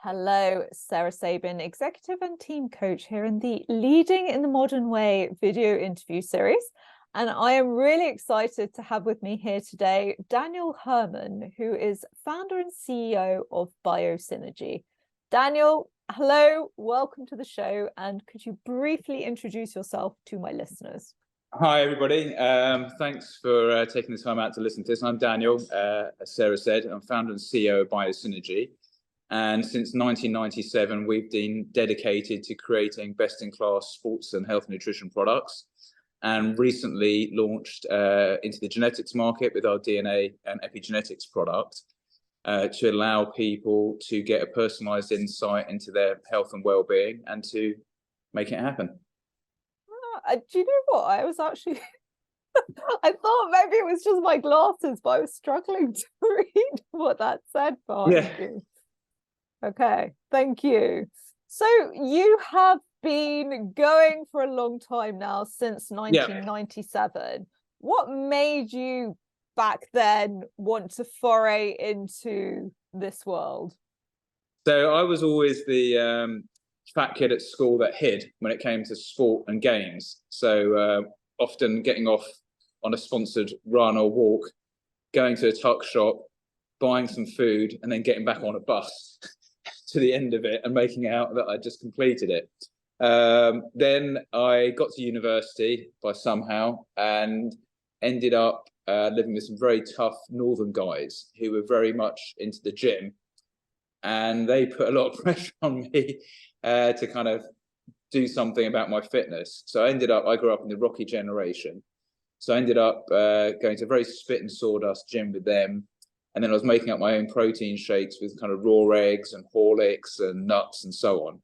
Hello, Sarah Sabin, executive and team coach here in the Leading in the Modern Way video interview series. And I am really excited to have with me here today Daniel Herman, who is founder and CEO of Biosynergy. Daniel, hello, welcome to the show. And could you briefly introduce yourself to my listeners? Hi, everybody. Thanks for taking the time out to listen to this. I'm Daniel, as Sarah said. I'm founder and CEO of Biosynergy. And since 1997, we've been dedicated to creating best-in-class sports and health nutrition products, and recently launched into the genetics market with our DNA and epigenetics product to allow people to get a personalized insight into their health and well-being and to make it happen. Do you know what? I was actually, I thought maybe it was just my glasses, but I was struggling to read what that said behind you. Okay, thank you. So you have been going for a long time now, since 1997. Yeah. What made you back then want to foray into this world? So I was always the fat kid at school that hid when it came to sport and games. So often getting off on a sponsored run or walk, going to a tuck shop, buying some food, and then getting back on a bus to the end of it and making out that I just completed it. Then I got to university by somehow and ended up living with some very tough northern guys who were very much into the gym. And they put a lot of pressure on me to kind of do something about my fitness. So I grew up in the Rocky generation. So I ended up going to a very spit and sawdust gym with them. And then I was making up my own protein shakes with kind of raw eggs and Horlicks and nuts and so on.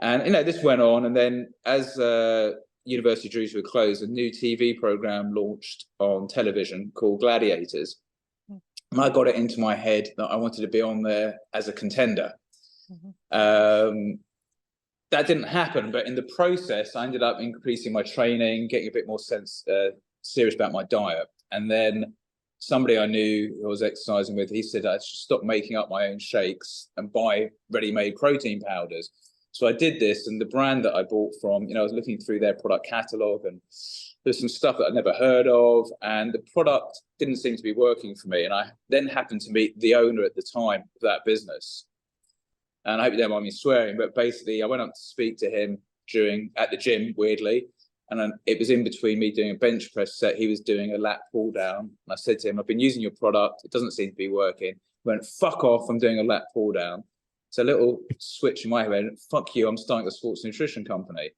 And, this went on. And then as university drew to a close, a new TV program launched on television called Gladiators. And I got it into my head that I wanted to be on there as a contender. Mm-hmm. That didn't happen, but in the process, I ended up increasing my training, getting a bit more serious about my diet. And then somebody I knew who I was exercising with, he said I should stop making up my own shakes and buy ready-made protein powders. So I did this, and the brand that I bought from, I was looking through their product catalog, and there's some stuff that I'd never heard of, and the product didn't seem to be working for me. And I then happened to meet the owner at the time of that business. And I hope you don't mind me swearing, but basically I went up to speak to him at the gym, weirdly. And it was in between me doing a bench press set. He was doing a lat pull down. And I said to him, I've been using your product. It doesn't seem to be working. He went, fuck off, I'm doing a lat pull down. So a little switch in my head, fuck you, I'm starting a sports nutrition company.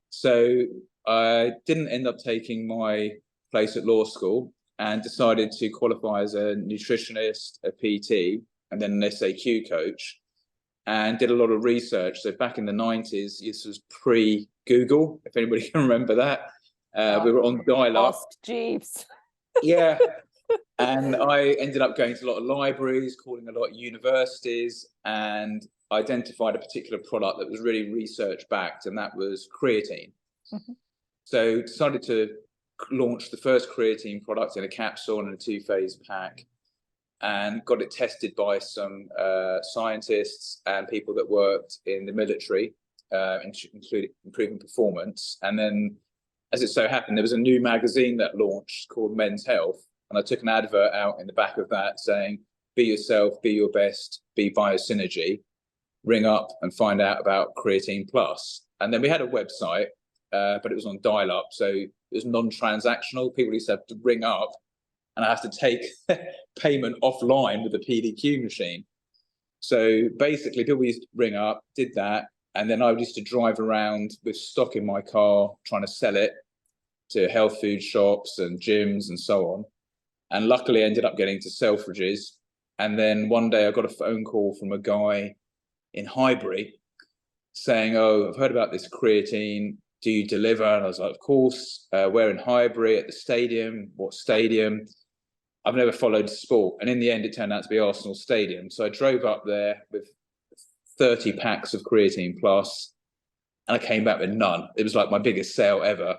So I didn't end up taking my place at law school and decided to qualify as a nutritionist, a PT, and then an SAQ coach, and did a lot of research. So back in the 90s, this was pre-Google, if anybody can remember that. We were on dial-up. Ask Jeeves. Yeah. And I ended up going to a lot of libraries, calling a lot of universities, and identified a particular product that was really research-backed, and that was creatine. Mm-hmm. So decided to launch the first creatine product in a capsule and a 2-phase pack, and got it tested by some scientists and people that worked in the military, including improving performance. And then, as it so happened, there was a new magazine that launched called Men's Health, and I took an advert out in the back of that saying, be yourself, be your best, be Biosynergy, ring up and find out about Creatine Plus. And then we had a website, but it was on dial-up, so it was non-transactional. People used to have to ring up, and I have to take payment offline with the PDQ machine. So basically, people used to ring up, did that, and then I used to drive around with stock in my car, trying to sell it to health food shops and gyms and so on. And luckily, I ended up getting to Selfridges. And then one day, I got a phone call from a guy in Highbury saying, "Oh, I've heard about this creatine. Do you deliver?" And I was like, "Of course. We're in Highbury at the stadium." "What stadium?" I've never followed sport. And in the end, it turned out to be Arsenal Stadium. So I drove up there with 30 packs of Creatine Plus, and I came back with none. It was like my biggest sale ever.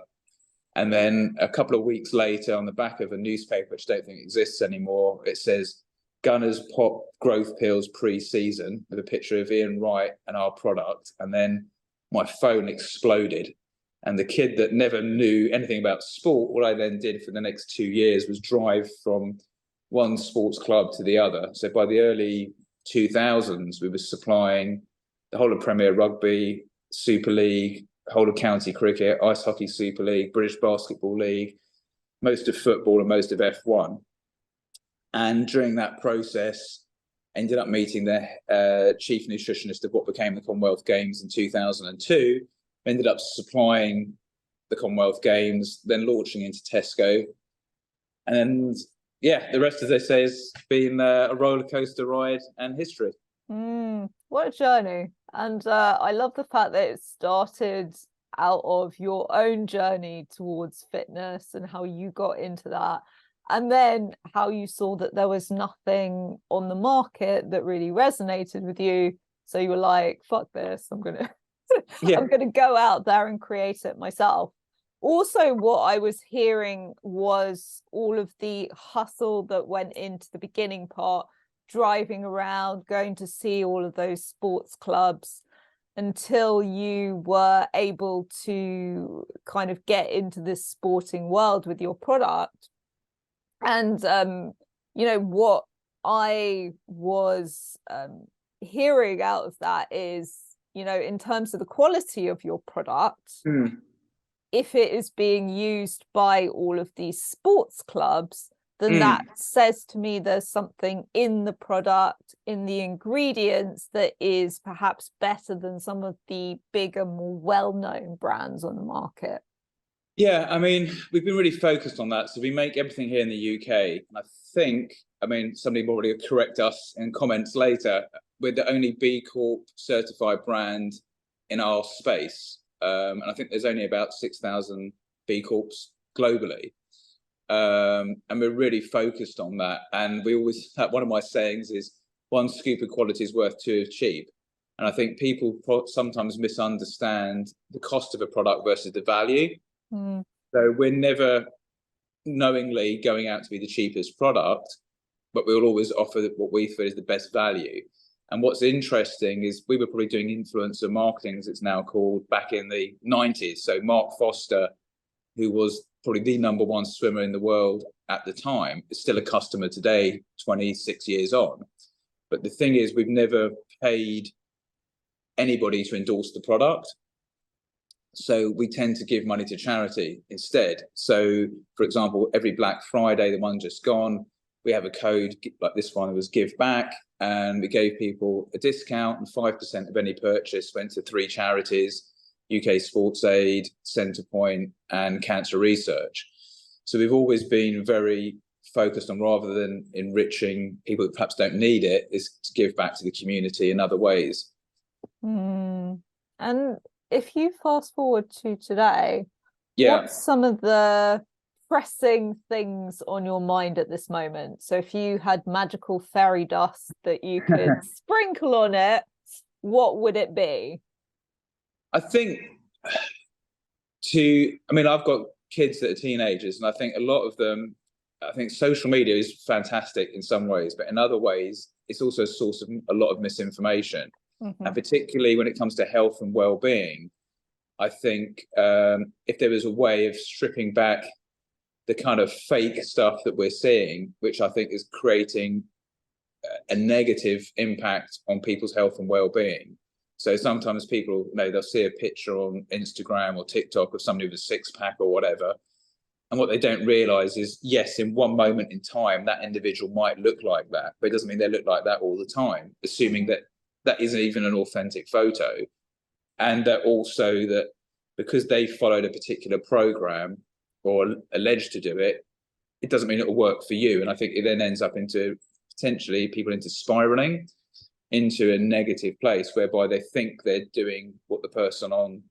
And then a couple of weeks later, on the back of a newspaper, which I don't think exists anymore, it says, Gunners pop growth pills pre-season with a picture of Ian Wright and our product, and then my phone exploded. And the kid that never knew anything about sport, what I then did for the next 2 years was drive from one sports club to the other. So by the early 2000s, we were supplying the whole of Premier Rugby, Super League, whole of county cricket, Ice Hockey Super League, British Basketball League, most of football and most of F1. And during that process, ended up meeting the chief nutritionist of what became the Commonwealth Games in 2002, ended up supplying the Commonwealth Games, then launching into Tesco. And yeah, the rest, as they say, has been a roller coaster ride and history. What a journey. And I love the fact that it started out of your own journey towards fitness and how you got into that. And then how you saw that there was nothing on the market that really resonated with you. So you were like, fuck this, I'm gonna I'm gonna go out there and create it myself. Also, what I was hearing was all of the hustle that went into the beginning part, driving around, going to see all of those sports clubs until you were able to kind of get into this sporting world with your product. And you know, what I was hearing out of that is, you know, in terms of the quality of your product, if it is being used by all of these sports clubs, then that says to me there's something in the product, in the ingredients, that is perhaps better than some of the bigger, more well-known brands on the market. Yeah, I mean, we've been really focused on that. So we make everything here in the UK. And I think, I mean, somebody will already correct us in comments later. We're the only B Corp certified brand in our space. And I think there's only about 6,000 B Corps globally. And we're really focused on that. And we always, one of my sayings is, one scoop of quality is worth two of cheap. And I think people sometimes misunderstand the cost of a product versus the value. So we're never knowingly going out to be the cheapest product, but we'll always offer what we feel is the best value. And what's interesting is we were probably doing influencer marketing, as it's now called, back in the 90s. So Mark Foster, who was probably the #1 swimmer in the world at the time, is still a customer today, 26 years on. But the thing is, we've never paid anybody to endorse the product. So we tend to give money to charity instead. So, for example, every Black Friday, the one just gone, we have a code like this one was Give Back, and we gave people a discount, and 5% of any purchase went to 3 charities: UK Sports Aid, Centrepoint, and Cancer Research. So we've always been very focused on, rather than enriching people that perhaps don't need it, is to give back to the community in other ways. And if you fast forward to today, what's some of the pressing things on your mind at this moment? So if you had magical fairy dust that you could sprinkle on it, what would it be? I think I've got kids that are teenagers, and I think a lot of them, I think social media is fantastic in some ways, but in other ways, it's also a source of a lot of misinformation. And particularly when it comes to health and well-being, I think if there was a way of stripping back the kind of fake stuff that we're seeing, which I think is creating a negative impact on people's health and well-being. So sometimes people, they'll see a picture on Instagram or TikTok of somebody with a six-pack or whatever, and what they don't realize is, yes, in one moment in time, that individual might look like that, but it doesn't mean they look like that all the time, assuming that that isn't even an authentic photo. And that also that because they followed a particular program or alleged to do it, it doesn't mean it will work for you. And I think it then ends up into potentially people into spiraling into a negative place, whereby they think they're doing what the person on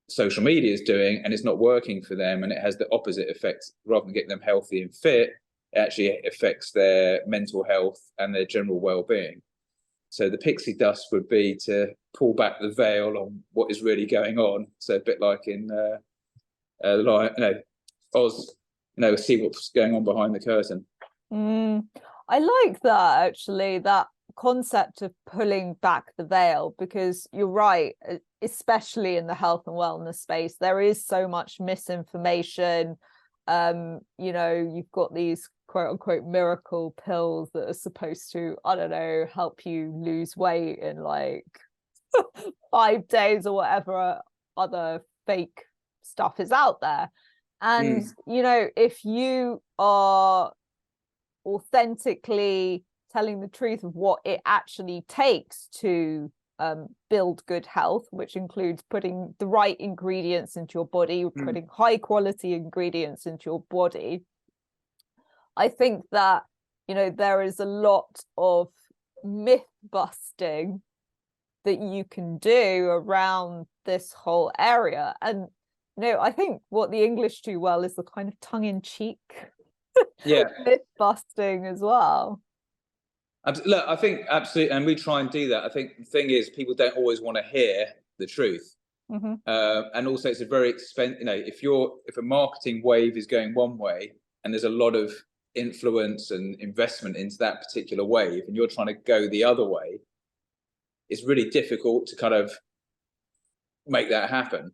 social media is doing, and it's not working for them, and it has the opposite effect. Rather than getting them healthy and fit, it actually affects their mental health and their general well-being. So the pixie dust would be to pull back the veil on what is really going on. So a bit like in Oz, see what's going on behind the curtain. I like that, actually, that concept of pulling back the veil, because you're right, especially in the health and wellness space, there is so much misinformation. You know, you've got these quote unquote miracle pills that are supposed to, I don't know, help you lose weight in like 5 days or whatever other fake stuff is out there. And you know, if you are authentically telling the truth of what it actually takes to build good health, which includes putting the right ingredients into your body, putting high quality ingredients into your body, I think that, you know, there is a lot of myth busting that you can do around this whole area. And, you know, I think what the English do well is the kind of tongue-in-cheek myth busting as well. Look, I think absolutely, and we try and do that. I think the thing is, people don't always want to hear the truth, and also it's a very expensive. You know, if a marketing wave is going one way, and there's a lot of influence and investment into that particular wave, and you're trying to go the other way, it's really difficult to kind of make that happen,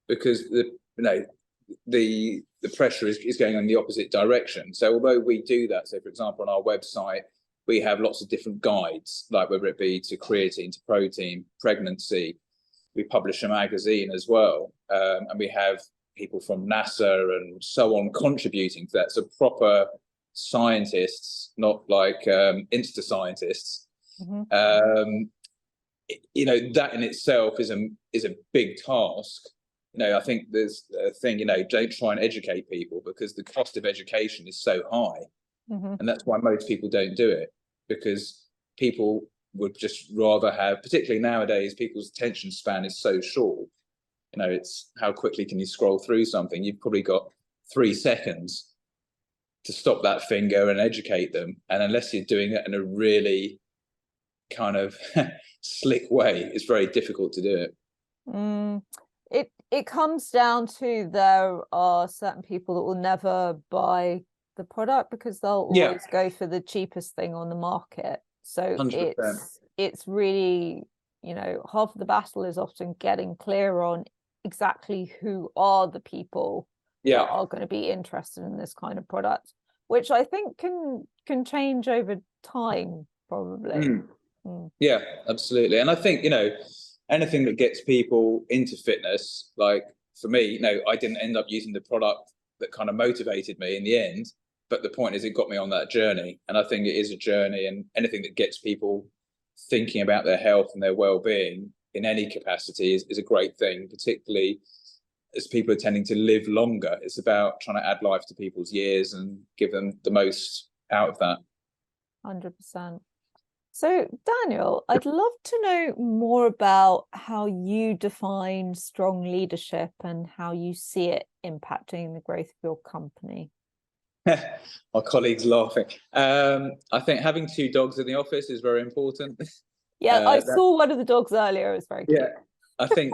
because the pressure is going in the opposite direction. So although we do that, so for example on our website we have lots of different guides, like whether it be to creatine, to protein, pregnancy. We publish a magazine as well, and we have people from NASA and so on contributing to that. So proper scientists, not like Insta scientists. You know, that in itself is a big task. You know, I think there's a thing, you know, don't try and educate people, because the cost of education is so high. And that's why most people don't do it, because people would just rather have, particularly nowadays, people's attention span is so short. You know, it's how quickly can you scroll through something? You've probably got 3 seconds to stop that finger and educate them. And unless you're doing it in a really kind of slick way, it's very difficult to do it. It comes down to, there are certain people that will never buy the product because they'll always go for the cheapest thing on the market. So 100%. It's really, you know, half of the battle is often getting clear on exactly who are the people that are going to be interested in this kind of product, which I think can change over time, probably. Yeah, absolutely. And I think, you know, anything that gets people into fitness, like for me, you know, I didn't end up using the product that kind of motivated me in the end, but the point is it got me on that journey. And I think it is a journey, and anything that gets people thinking about their health and their well-being in any capacity is a great thing, particularly as people are tending to live longer. It's about trying to add life to people's years and give them the most out of that. 100%. So, Daniel, I'd love to know more about how you define strong leadership and how you see it impacting the growth of your company. My colleagues laughing. I think having 2 dogs in the office is very important. Yeah, I saw one of the dogs earlier. It was very cute. Yeah, I think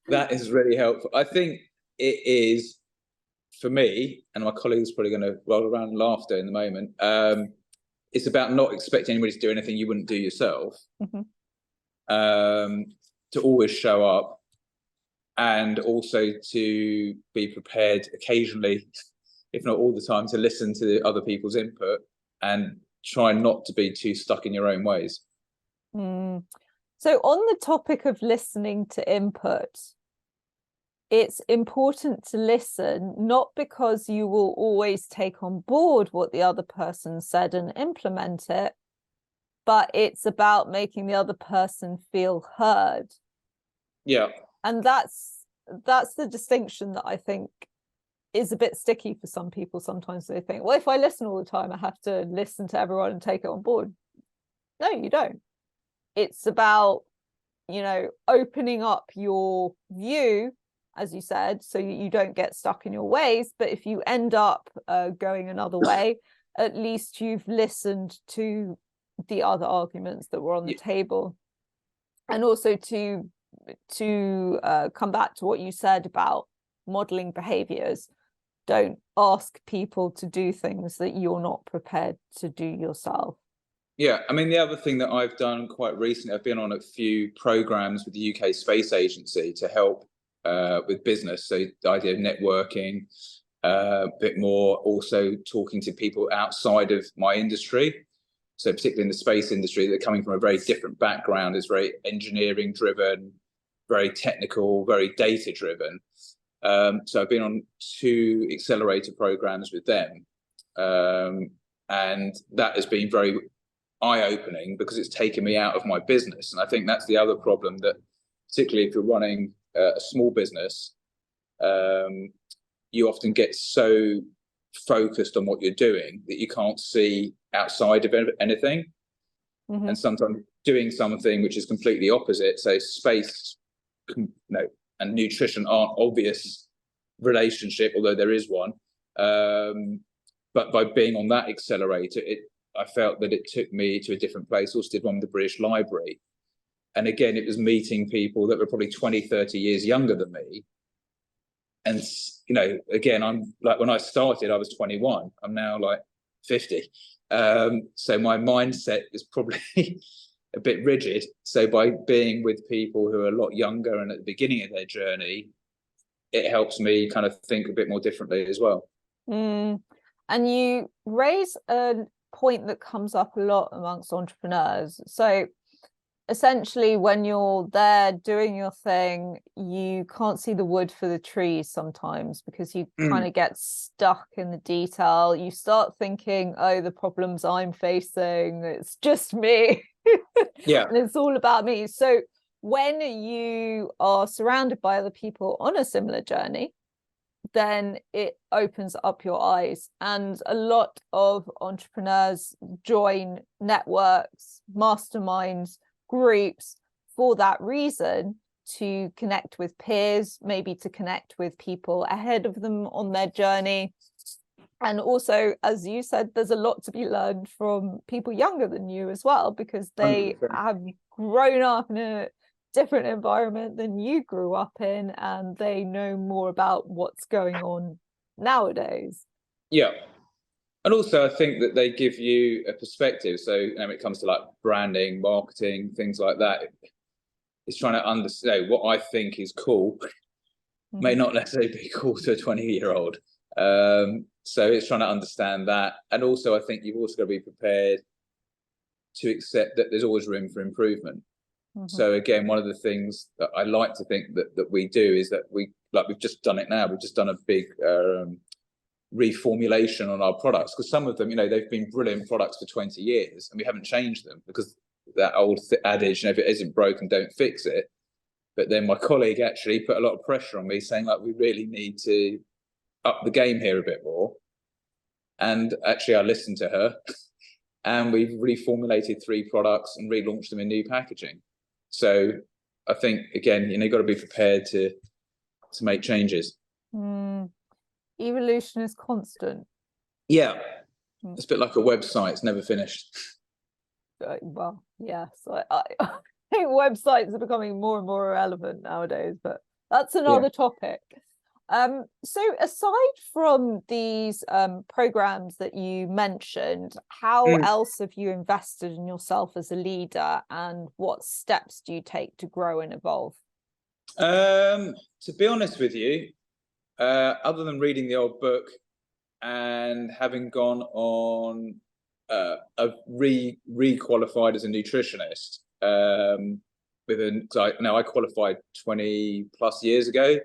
that is really helpful. I think it is, for me, and my colleagues are probably going to roll around in laughter in the moment, it's about not expecting anybody to do anything you wouldn't do yourself. To always show up, and also to be prepared occasionally, if not all the time, to listen to other people's input and try not to be too stuck in your own ways. So on the topic of listening to input, it's important to listen, not because you will always take on board what the other person said and implement it, but it's about making the other person feel heard. Yeah. And that's the distinction that I think is a bit sticky for some people. Sometimes they think, well, if I listen all the time, I have to listen to everyone and take it on board. No, you don't. It's about, you know, opening up your view, as you said, so you don't get stuck in your ways. But if you end up going another way, at least you've listened to the other arguments that were on the table. And also to come back to what you said about modeling behaviors. don't ask people to do things that you're not prepared to do yourself. Yeah, I mean, the other thing that I've done quite recently, I've been on a few programs with the UK Space Agency to help with business. So the idea of networking, a bit more also talking to people outside of my industry. So particularly in the space industry, they're coming from a very different background. It's very engineering driven, very technical, very data driven. So I've been on 2 accelerator programs with them. And that has been very eye-opening because it's taken me out of my business. And I think that's the other problem, that particularly if you're running a small business, you often get so focused on what you're doing that you can't see outside of anything. Mm-hmm. And sometimes doing something which is completely opposite, so space, and nutrition aren't obvious relationship, although there is one. But by being on that accelerator, I felt that it took me to a different place. Also did one with the British Library. And again, it was meeting people that were probably 20, 30 years younger than me. And, again, I'm like, when I started, I was 21. I'm now like 50. So my mindset is probably a bit rigid. So by being with people who are a lot younger and at the beginning of their journey, it helps me kind of think a bit more differently as well. And you raise a point that comes up a lot amongst entrepreneurs. So essentially, when you're there doing your thing, you can't see the wood for the trees sometimes because you kind of get stuck in the detail. You start thinking, oh, the problems I'm facing, it's just me. Yeah. And it's all about me. So when you are surrounded by other people on a similar journey, then it opens up your eyes. And a lot of entrepreneurs join networks, masterminds, groups for that reason, to connect with peers, maybe to connect with people ahead of them on their journey. And also, as you said, there's a lot to be learned from people younger than you as well, because they 100%. Have grown up in a different environment than you grew up in, and they know more about what's going on nowadays. Yeah. And also, I think that they give you a perspective. So, when it comes to like branding, marketing, things like that, it's trying to understand what I think is cool may not necessarily be cool to a 20-year-old. So it's trying to understand that. And also, I think you've also got to be prepared to accept that there's always room for improvement. So again, one of the things that I like to think that we do is that we've just done it now. We've just done a big reformulation on our products, because some of them, they've been brilliant products for 20 years and we haven't changed them, because that old adage, if it isn't broken, don't fix it. But then my colleague actually put a lot of pressure on me, saying like, we really need to up the game here a bit more. And actually I listened to her and we've reformulated 3 products and relaunched them in new packaging. So I think, again, you've got to be prepared to make changes. Evolution is constant. Yeah. It's a bit like a website. It's never finished. Well, yes. I think websites are becoming more and more irrelevant nowadays, but that's another topic. So aside from these programs that you mentioned, how else have you invested in yourself as a leader, and what steps do you take to grow and evolve? To be honest with you, other than reading the old book and having gone on re-qualified as a nutritionist, I qualified 20 plus years ago.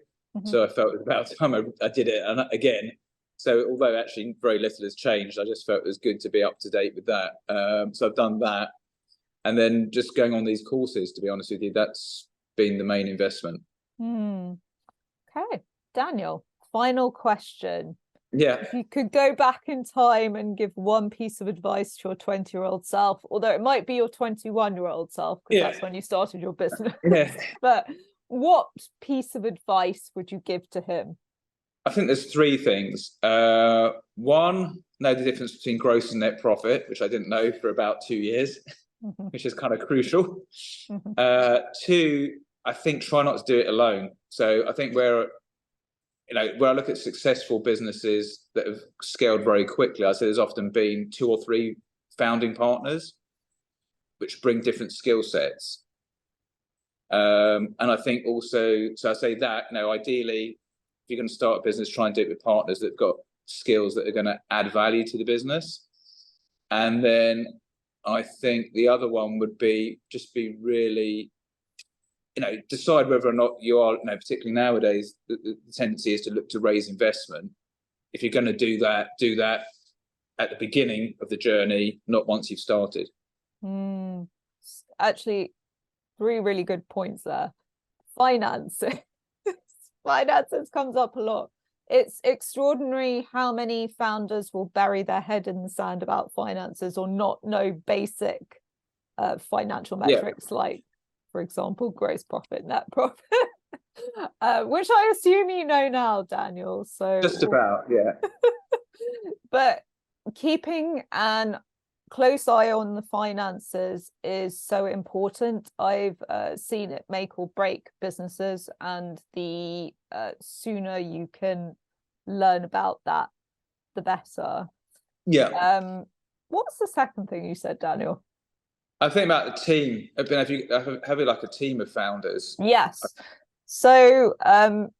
So I felt it was about time I did it again. So although actually very little has changed, I just felt it was good to be up to date with that. So I've done that. And then just going on these courses, to be honest with you, that's been the main investment. Okay, Daniel, final question. Yeah. If you could go back in time and give one piece of advice to your 20-year-old self, although it might be your 21-year-old self, because that's when you started your business. But what piece of advice would you give to him? I think there's 3 things. One, know the difference between gross and net profit, which I didn't know for about 2 years, which is kind of crucial. 2, I think try not to do it alone. So I think where when I look at successful businesses that have scaled very quickly, I say there's often been 2 or 3 founding partners, which bring different skill sets. And I think also, so I say that, ideally, if you're going to start a business, try and do it with partners that've got skills that are going to add value to the business. And then I think the other one would be just be really, decide whether or not you are, particularly nowadays, the tendency is to look to raise investment. If you're going to do that at the beginning of the journey, not once you've started. Actually, 3 really good points there. Finances comes up a lot. It's extraordinary how many founders will bury their head in the sand about finances or not know basic financial metrics, like, for example, gross profit, net profit, which I assume you know now, Daniel. So just about, yeah. But keeping an close eye on the finances is so important. I've seen it make or break businesses, and the sooner you can learn about that, the better. Yeah. What's the second thing you said, Daniel? I think about the team. Have you like a team of founders? Yes. So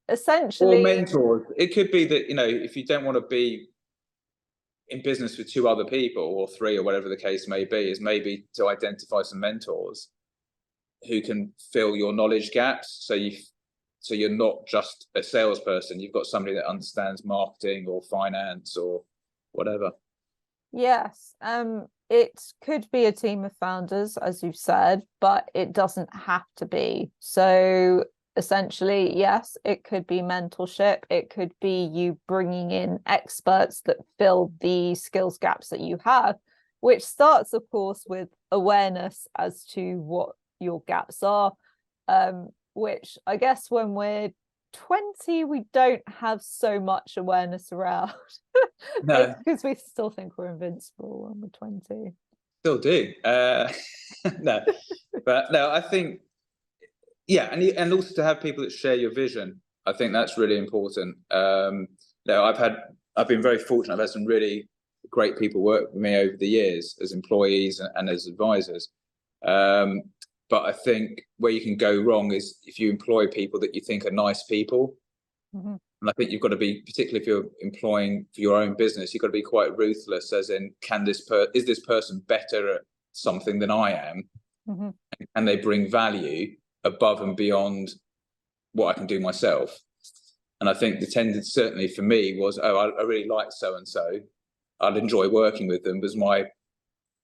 essentially, or mentors. It could be that, if you don't want to be in business with 2 other people or 3 or whatever the case may be, is maybe to identify some mentors who can fill your knowledge gaps. So you're not just a salesperson, you've got somebody that understands marketing or finance or whatever. Yes. It could be a team of founders, as you've said, but it doesn't have to be. So essentially, yes, it could be mentorship. It could be you bringing in experts that fill the skills gaps that you have, which starts, of course, with awareness as to what your gaps are, which I guess when we're 20, we don't have so much awareness around. No, because we still think we're invincible when we're 20. Still do. No, but no, I think, and also to have people that share your vision. I think that's really important. I've been very fortunate. I've had some really great people work with me over the years as employees and as advisors. But I think where you can go wrong is if you employ people that you think are nice people. Mm-hmm. And I think you've got to be, particularly if you're employing for your own business, you've got to be quite ruthless, as in, is this person better at something than I am? Mm-hmm. And they bring value above and beyond what I can do myself. And I think the tendency, certainly for me, was, I really like so-and-so. I'd enjoy working with them, was my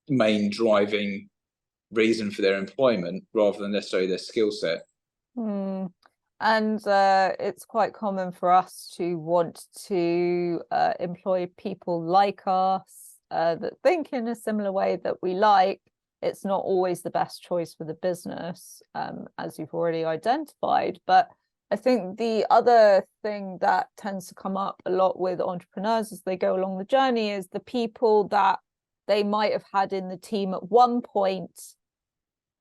main driving reason for their employment, rather than necessarily their skill set. And it's quite common for us to want to employ people like us that think in a similar way that we like. It's not always the best choice for the business, as you've already identified. But I think the other thing that tends to come up a lot with entrepreneurs as they go along the journey is the people that they might have had in the team at one point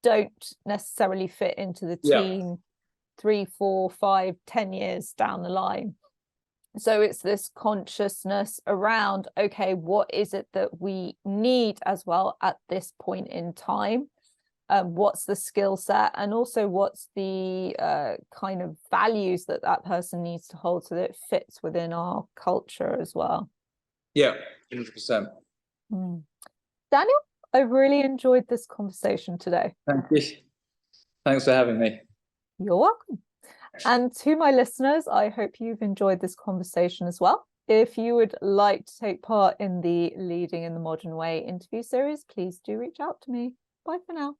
don't necessarily fit into the team 3, 4, 5, 10 years down the line. So it's this consciousness around, okay, what is it that we need as well at this point in time? What's the skill set, and also what's the kind of values that that person needs to hold so that it fits within our culture as well. Yeah, 100%. Daniel, I really enjoyed this conversation today. Thank you. Thanks for having me. You're welcome. And to my listeners, I hope you've enjoyed this conversation as well. If you would like to take part in the Leading in the Modern Way interview series, please do reach out to me. Bye for now.